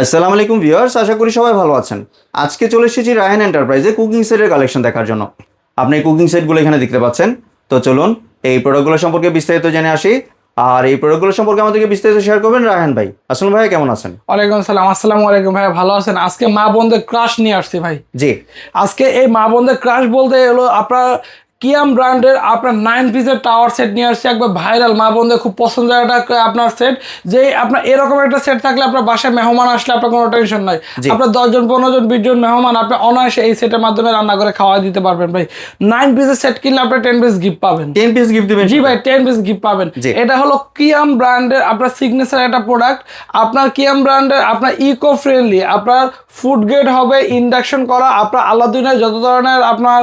আসসালামু আলাইকুম ভিউয়ার্স, আশা করি সবাই ভালো আছেন। আজকে চলে এসেছি রায়হান এন্টারপ্রাইজে কুকিং সেটের কালেকশন দেখার জন্য। আপনি এই কুকিং সেটগুলো এখানে দেখতে পাচ্ছেন। তো চলুন এই প্রোডাক্টগুলো সম্পর্কে বিস্তারিত জেনে আসি। আর এই প্রোডাক্টগুলো সম্পর্কে আমাদেরকে বিস্তারিত শেয়ার করবেন রায়হান ভাই। আসসালামু ভাই, কেমন আছেন? ওয়ালাইকুম আসসালাম। আসসালামু আলাইকুম ভাই, ভালো আছেন? আজকে মা বোনদের ক্রাশ নিয়ে আসছি ভাই। জি, আজকে এই মা বোনদের ক্রাশ বলতে হলো আপনার কিয়াম ব্র্যান্ডের আপনার 9 পিসের টাওয়ার সেট নিয়ে আসছি। একবার ভাইরাল, মা বোনদের খুব পছন্দের একটা আপনার সেট। যে আপনার এরকম একটা সেট থাকলে আপনার বাসায় মেহমান আসলে আপনার কোনো টেনশন নাই। আপনার 10 জন 15 জন 20 জন মেহমান আপনি অনায়াসে এই সেটের মাধ্যমে রান্না করে খাওয়া দিতে পারবেন ভাই। 9 পিসের সেট কিনলে আপনি 10 পিস গিফট পাবেন। 10 পিস গিফট দিবেন? জি ভাই, 10 পিস গিফট পাবেন। এটা হলো কিয়াম ব্র্যান্ডের আপনার সিগনেচার একটা প্রোডাক্ট। আপনার কিয়াম ব্র্যান্ডের আপনার ইকো ফ্রেন্ডলি, আপনার ফুড গ্রেড হবে, ইন্ডাকশন করা। আপনার আলাদিনের যত ধরনের আপনার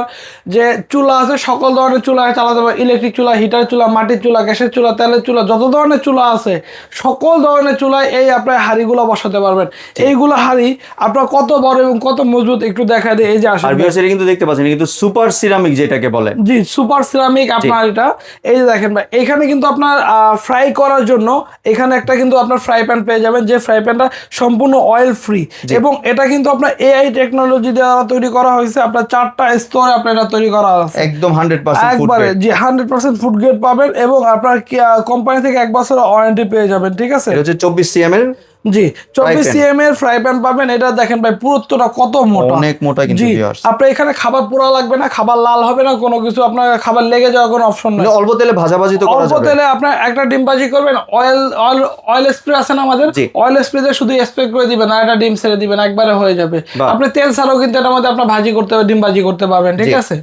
যে চুলা আছে সকল ধরনের চুলা চালাতে পারবেন। ইলেকট্রিক চুলা, হিটার চুলা, মাটির চুলা, গ্যাসের চুলা, তেলের চুলা, যত ধরনের চুলা আছে সকল ধরনের চুলায় এই আপনার হাঁড়িগুলো বসাতে পারবেন। এইগুলো হাঁড়ি আপনার কত বড় এবং কত মজবুত একটু দেখা দেয়। এই যে আসলে এটা কিন্তু দেখতে পাচ্ছেন, কিন্তু সুপার সিরামিক যেটাকে বলে। জি, সুপার সিরামিক আপনার এটা। এই যে দেখেন ভাই, এখানে কিন্তু আপনার ফ্রাই করার জন্য এখানে একটা কিন্তু আপনার ফ্রাই প্যান পেয়ে যাবেন, যে ফ্রাই প্যানটা সম্পূর্ণ অয়েল ফ্রি। এবং এটা কিন্তু আপনার এআই টেকনোলজি দ্বারা তৈরি করা হয়েছে। আপনার 4টা স্তরে আপনার এটা তৈরি করা আছে। একদম 100% ফুড একবারে গ্রেড। জি 100% ফুড গ্রেড পাবেন। এবং আপনার কোম্পানি থেকে 1 বছরের ওয়ারেন্টি পেয়ে যাবেন। ঠিক আছে, এটা হচ্ছে 24 সিএম এর। জি 24 সিএম এর ফ্রাই প্যান পাবেন। এটা দেখেন ভাই পুরুত্বটা কত মোটা, অনেক মোটা কিন্তু ভিউয়ার্স। আপনার এখানে খাবার পোড়া লাগবে না, খাবার লাল হবে না, কোনো কিছু আপনার খাবার লেগে যাওয়ার কোনো অপশন নেই। অল্প তেলে ভাজাভাজি তো করা যাবে। অল্প তেলে আপনার একটা ডিম ভাজি করবেন, অয়েল স্প্রে আছে না আমাদের, অয়েল স্প্রে দিয়ে শুধু স্প্রে করে দিবেন আর একটা ডিম ছেড়ে দিবেন, একবারে হয়ে যাবে। আপনি তেল ছাড়াও কিন্তু এটার মধ্যে আপনার ভাজি করতে হবে, ডিম ভাজি করতে পারবেন। ঠিক আছে,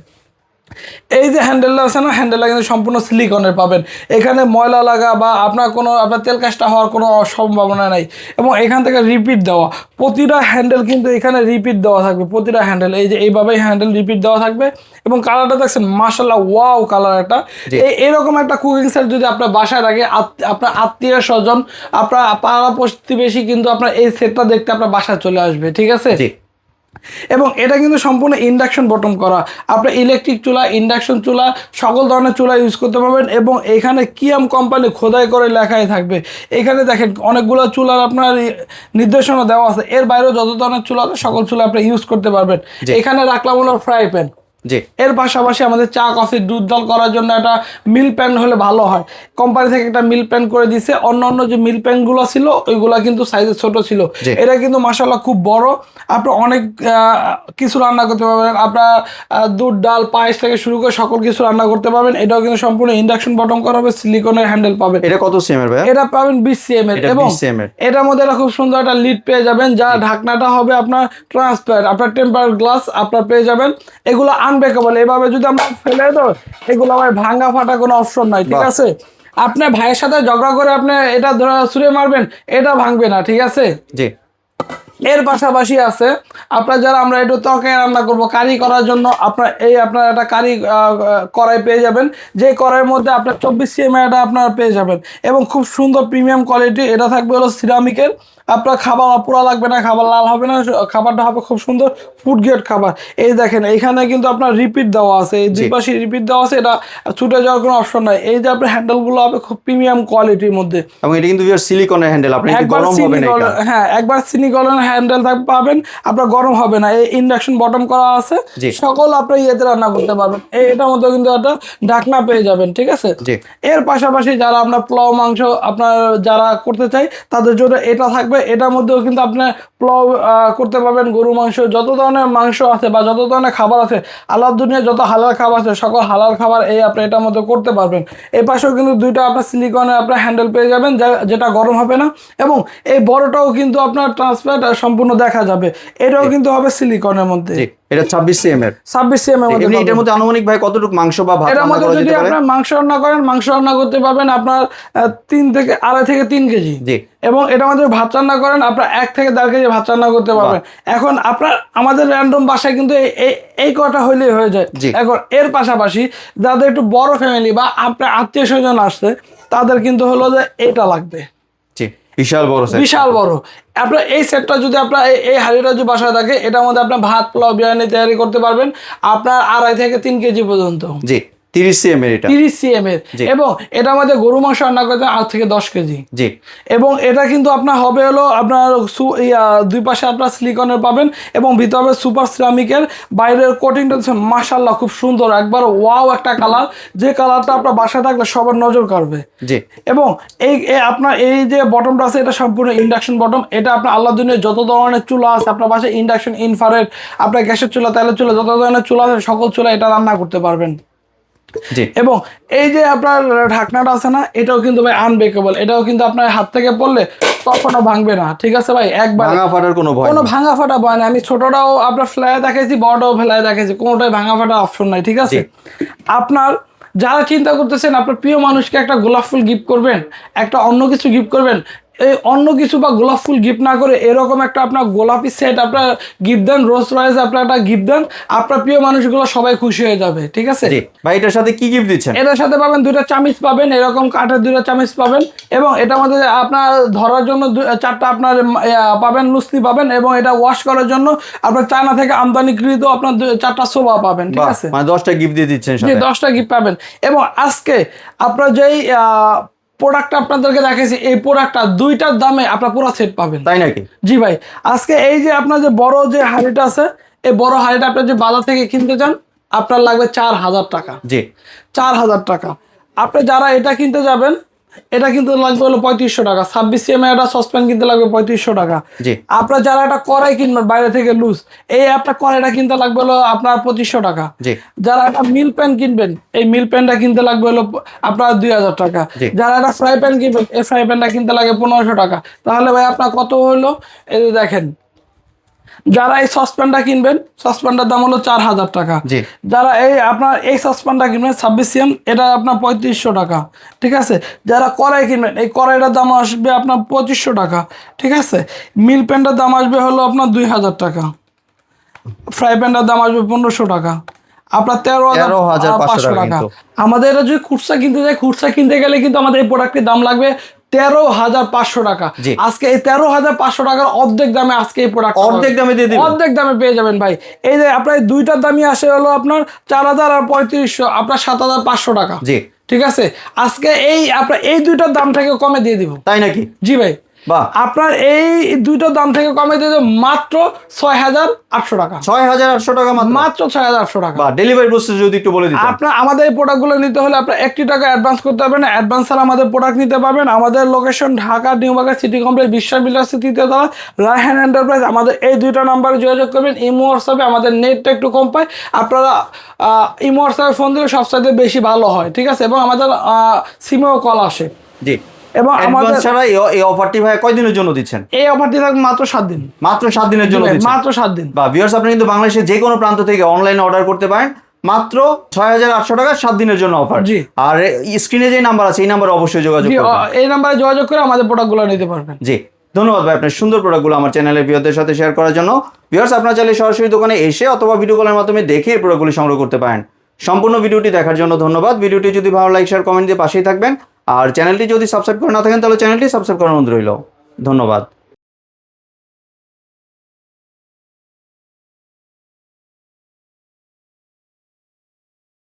এই যে হ্যান্ডেলটা আছে না, হ্যান্ডেলটা কিন্তু সম্পূর্ণ সিলিকনের পাবেন। এখানে ময়লা লাগা বা আপনার কোনো আপনার তেল কাজটা হওয়ার কোনো সম্ভাবনা নাই। এবং এখান থেকে রিপিট দেওয়া প্রতিটা হ্যান্ডেল কিন্তু এখানে রিপিট দেওয়া থাকবে। প্রতিটা হ্যান্ডেল এই যে এইভাবেই হ্যান্ডেল রিপিট দেওয়া থাকবে। এবং কালারটা দেখছেন মাশাআল্লাহ, ওয়াও কালার একটা। এরকম একটা কুকিং সেট যদি আপনার বাসায় থাকে, আপনার আত্মীয় স্বজন, আপনার পাড়া প্রতিবেশী কিন্তু আপনার এই সেটটা দেখতে আপনার বাসায় চলে আসবে। ঠিক আছে, এবং এটা কিন্তু সম্পূর্ণ ইন্ডাকশন বটম করা। আপনি ইলেকট্রিক চুলা, ইন্ডাকশন চুলা, সকল ধরনের চুলা ইউজ করতে পারবেন। এবং এখানে কিয়াম কোম্পানি খোদাই করে লেখাই থাকবে। এখানে দেখেন অনেকগুলো চুলার আপনার নির্দেশনা দেওয়া আছে। এর বাইরেও যত ধরনের চুলা আছে সকল চুলা আপনি ইউজ করতে পারবেন। এখানে রাখলাম হলো ফ্রাই প্যান। এর পাশাপাশি আমাদের চা, কফি, দুধ ডাল করার জন্য একটা মিল প্যান হলে ভালো হয়। কোম্পানি থেকে একটা মিল প্যান করে দিছে। অন্য যে মিল প্যানগুলো ছিল ওইগুলা কিন্তু সাইজে ছোট ছিল। এটা কিন্তু মাশাআল্লাহ খুব বড়। আপনি অনেক কিছু রান্না করতে পারবেন। আপনার দুধ ডাল পায়েস থেকে শুরু করে সকল কিছু রান্না করতে পারবেন। এটাও কিন্তু সম্পূর্ণ ইন্ডাকশন বটম করা হবে, সিলিকনের হ্যান্ডেল পাবেন। এটা কত সিএম এর ভাই? এটা পাবেন 20 সিএম এর। এবং এটার মধ্যে একটা খুব সুন্দর একটা লিড পেয়ে যাবেন, যা ঢাকনাটা হবে আপনার ট্রান্সপারেন্ট। আপনার টেম্পার গ্লাস আপনার পেয়ে যাবেন। এগুলো আনব্রেকেবল। এভাবে যদি আমরা ফেলে দেব এগুলো আমার ভাঙা ফাটা কোনো অপশন নাই। ঠিক আছে, আপনার ভাইয়ের সাথে ঝগড়া করে আপনি এটা ছুঁড়ে মারবেন, এটা ভাঙবে না। ঠিক আছে, জি। এর পাশাপাশি আছে আপনার যারা আমরা একটু তরকারি রান্না করব, কারি করার জন্য আপনার একটা কারি কড়াই পেয়ে যাবেন। যে কড়াইয়ের মধ্যে আপনার 24 সিএম এটা আপনার পেয়ে যাবেন। এবং খুব সুন্দর প্রিমিয়াম কোয়ালিটি। এটা থাকবে হলো সিরামিকের। আপনার খাবার পোড়া লাগবে না, খাবার লাল হবে না, খাবারটা হবে খুব সুন্দর ফুড গ্রেড খাবার। এই দেখেন এইখানে কিন্তু আপনার রিপিট দেওয়া আছে, এই দুই পাশে রিপিট দেওয়া আছে। এটা ছুটে যাওয়ার কোনো অপশন নাই। এই যে আপনার হ্যান্ডেলগুলো হবে খুব প্রিমিয়াম কোয়ালিটির মধ্যে। এবং এটা কিন্তু সিলিকনের হ্যান্ডেল, আপনি গরম হবে না। হ্যাঁ, একবার সিলিকনের হ্যান্ডেল পাবেন, আপনার গরম হবে না। এই ইন্ডাকশন বটম করা আছে, সকল আপনি ইয়েতে রান্না করতে পারবেন। এটার মধ্যে কিন্তু একটা ঢাকনা পেয়ে যাবেন। ঠিক আছে, এর পাশাপাশি যারা আপনার পোলাও মাংস আপনার যারা করতে চাই তাদের জন্য এটা থাকবে। এটার মধ্যেও কিন্তু আপনার পোলাও করতে পারবেন। গরু মাংস, যত ধরনের মাংস আছে বা যত ধরনের খাবার আছে, আল্লাহ দুনিয়া যত হালাল খাবার আছে সকল হালাল খাবার এই আপনি এটার মধ্যে করতে পারবেন। এই পাশেও কিন্তু দুইটা আপনার সিলিকনের আপনার হ্যান্ডেল পেয়ে যাবেন, যেটা গরম হবে না। এবং এই বড়টাও কিন্তু আপনার ট্রান্সপারেন্ট সম্পূর্ণ দেখা যাবে। এটাও কিন্তু হবে সিলিকনের মধ্যে। এটা 26 সিএম এর। 26 সিএম এর মধ্যে। এটার মধ্যে আনুমানিক ভাই কতটুকু মাংস বা ভাত রান্না করা যেতে পারে? যদি আপনি মাংস রান্না করেন, মাংস রান্না করতে পারবেন আপনার 2.5 থেকে 3 কেজি। এবং এটার মধ্যে ভাত রান্না করেন আপনার 1 থেকে 1.5 কেজি ভাত রান্না করতে পারবেন। এখন আপনার আমাদের র্যান্ডম বাসায় কিন্তু এই কটা হইলেই হয়ে যায়। এখন এর পাশাপাশি যাদের একটু বড় ফ্যামিলি বা আপনার আত্মীয় স্বজন আসছে তাদের কিন্তু হলো যে এটা লাগবে। বিশাল বড় সেট, বিশাল বড়। আপনার এই সেটটা যদি আপনার এই হাঁড়িটা যদি বাসায় থাকে, এটার মধ্যে আপনার ভাত, পোলাও, বিরিয়ানি তৈরি করতে পারবেন আপনার 2.5 থেকে 3 কেজি পর্যন্ত। 30 cm এটা 30 cm এর, এবং এটার মধ্যে গরু মাংস রান্না করতে 8 থেকে 10 কেজি। জি। এবং এটা কিন্তু আপনার হবে হলো আপনার দুই পাশে আপনার সিলিকনের পাবেন এবং ভিতরে হবে সুপার সিরামিকের, বাইরের কোটিংটা মাশাআল্লাহ খুব সুন্দর, একবার ওয়াও একটা কালার, যে কালারটা আপনার বাসায় থাকলে সবার নজর কাড়বে। জি। এবং আপনার এই যে বটমটা আছে এটা সম্পূর্ণ ইন্ডাকশন বটম। এটা আপনার আল্লাহর দুনিয়ায় যত ধরনের চুলা আছে আপনার বাসায়, ইন্ডাকশন, ইনফ্রারেড, আপনার গ্যাসের চুলা, তেলের চুলা, যত ধরনের চুলা আছে সকল চুলা এটা রান্না করতে পারবেন। জি। এবং এই যে আপনার ঢাকনাটা আছে না, এটাও কিন্তু ভাই আনব্রেকেবল, এটাও কিন্তু আপনার হাত থেকে পড়লে কখনো ভাঙবে না, ঠিক আছে ভাই, একবার ভাঙা ফাটার কোনো ভয় কোনো ভাঙা ফাটা ভয় না। আমি ছোটটাও আপনার ফ্লাই দেখেছি, বড়টাও ফ্লাই দেখেছি, কোনোটাই ভাঙা ফাটা অপশন নাই, ঠিক আছে। আপনার যারা চিন্তা করতেছেন আপনার প্রিয় মানুষকে একটা গোলাপ ফুল গিফট করবেন, একটা অন্য কিছু গিফট করবেন, এই অন্য কিছু বা গোলাপ ফুল গিফট না করে এরকম একটা আপনার গোলাপি সেট আপনার গিফট দেন, রোজ রয়েস আপনার একটা গিফট দেন, আপনার প্রিয় মানুষগুলো সবাই খুশি হয়ে যাবে, ঠিক আছে। ভাই এটার সাথে কি গিফট দিচ্ছেন? এটার সাথে পাবেন 2টা চামিচ পাবেন, এরকম কাঠের 2টা চামিচ পাবেন, এবং এটার মধ্যে আপনার ধরার জন্য 4টা আপনার পাবেন, লুসনি পাবেন, এবং এটা ওয়াশ করার জন্য আপনার চায়না থেকে আমদানিকৃত আপনার 4টা সোফা পাবেন, ঠিক আছে। মানে 10টা গিফট দিয়ে দিচ্ছেন সাথে? 10টা গিফট পাবেন। এবং আজকে আপনার যেই প্রোডাক্টটা আপনাদেরকে দেখাইছি, এই প্রোডাক্টটা 2টার দামে আপনার পুরো সেট পাবেন। তাই নাকি? জি ভাই, আজকে এই যে আপনার যে বড় যে হাঁড়িটা আছে, এই বড় হাঁড়িটা আপনার যে বাজার থেকে কিনতে চান আপনার লাগবে 4000 টাকা। জি। 4000 টাকা। আপনি যারা এটা কিনতে যাবেন, এটা কিন্তু লাগবে হলো 3500 টাকা। 26 cm একটা সসপ্যান কিনতে লাগবে 3500 টাকা। জি। আপনার যারা একটা কড়াই কিনবেন বাইরে থেকে লুজ, এই আপনার কড়াইটা কিনতে লাগবে হলো আপনার 2500 টাকা। জি। যারা একটা মিল প্যান কিনবেন, এই মিল প্যানটা কিনতে লাগবে হলো আপনার 2000 টাকা। যারা একটা ফ্রাই প্যান কিনবেন, এই ফ্রাই প্যানটা কিনতে লাগে 1500 টাকা। তাহলে ভাই আপনার কত হলো, এই যে দেখেন, যারা এই সসপ্যানটা কিনবেন, সসপ্যানটার দাম হলো 4000 টাকা। যারা এই আপনার এই সসপ্যানটা কিনবেন 26 cm, এটা আপনার 3500 টাকা, ঠিক আছে। যারা কড়াই কিনবেন, এই কড়াইটার দাম আসবে আপনার 2500 টাকা, ঠিক আছে। মিল প্যানটার দাম আসবে হলো আপনার 2000 টাকা। ফ্রাই প্যানটার দাম আসবে 1500 টাকা। আপনার 13,500 টাকা। আমাদের এটা যদি খুচরা কিনতে যাই, খুচরা কিনতে গেলে কিন্তু আমাদের এই প্রোডাক্টের দাম লাগবে 13,500 টাকা। আজকে এই 13,500 টাকার অর্ধেক দামে আজকে এই প্রোডাক্ট অর্ধেক দামে দিয়ে দিবেন? অর্ধেক দামে পেয়ে যাবেন ভাই। এই যে আপনার 2টার দামই আসে হলো আপনার 4000 আর 3500, আপনার 7500 টাকা। জি। ঠিক আছে, আজকে এই আপনার এই 2টার দাম থেকে কমে দিয়ে দিব। তাই নাকি? জি ভাই, আপনার এই 2টার দাম থেকে কমে দিয়ে দেবো মাত্র 6800 টাকা। 6800 টাকা মাত্র 6800 টাকা। ডেলিভারি প্রসেস যদি একটু বলে দিতেন। আপনার আমাদের এই প্রোডাক্টগুলো নিতে হলে আপনার 1 টাকা অ্যাডভান্স করতে হবে না, অ্যাডভান্স ছাড়া আমাদের প্রোডাক্ট নিতে পারবেন। আমাদের location Dhaka new market city complex, বিশ্বাস বিলাস তৃতীয় তলা, রায়হান এন্টারপ্রাইজ। আমাদের এই 2টা নাম্বারে যোগাযোগ করবেন। ইমো হোয়াটসঅ্যাপে আমাদের নেটটা একটু কম পায়, আপনারা ইমো হোয়াটসঅ্যাপে ফোন দিলে সবসাথে বেশি ভালো হয়, ঠিক আছে। এবং আমাদের সিমেও কল আসে। জি। এবং আমাদের ছাড়া এই অফারটি ভাই কয়দিনের জন্য দিচ্ছেন? এই অফারটি থাকবে মাত্র 7 দিন। মাত্র 7 দিনের জন্য দিচ্ছেন? মাত্র 7 দিন। ভিউয়ার্স, আপনি কিন্তু বাংলাদেশের যে কোনো প্রান্ত থেকে অনলাইনে অর্ডার করতে পারেন মাত্র 6800 টাকা, 7 দিনের জন্য অফার। জি। আর স্ক্রিনে যে নাম্বার আছে এই নাম্বারে অবশ্যই যোগাযোগ করবেন। এই নাম্বারে যোগাযোগ করে আমাদের প্রোডাক্টগুলো নিতে পারবেন। জি, ধন্যবাদ ভাই আপনার সুন্দর প্রোডাক্টগুলো আমার চ্যানেলের ভিউয়ারদের সাথে শেয়ার করার জন্য। ভিউয়ার্স, আপনারা চাইলে সরাসরি দোকানে এসে অথবা ভিডিও কলের মাধ্যমে দেখে এই প্রোডাক্টগুলি সংগ্রহ করতে পারেন। সম্পূর্ণ ভিডিওটি দেখার জন্য ধন্যবাদ। ভিডিওটি যদি ভালো লাইক, শেয়ার, কমেন্ট দিয়ে পাশেই থাকবেন। আর চ্যানেলটি যদি সাবস্ক্রাইব করে না থাকেন তাহলে চ্যানেলটি সাবস্ক্রাইব করার অনুরোধ রইল। ধন্যবাদ।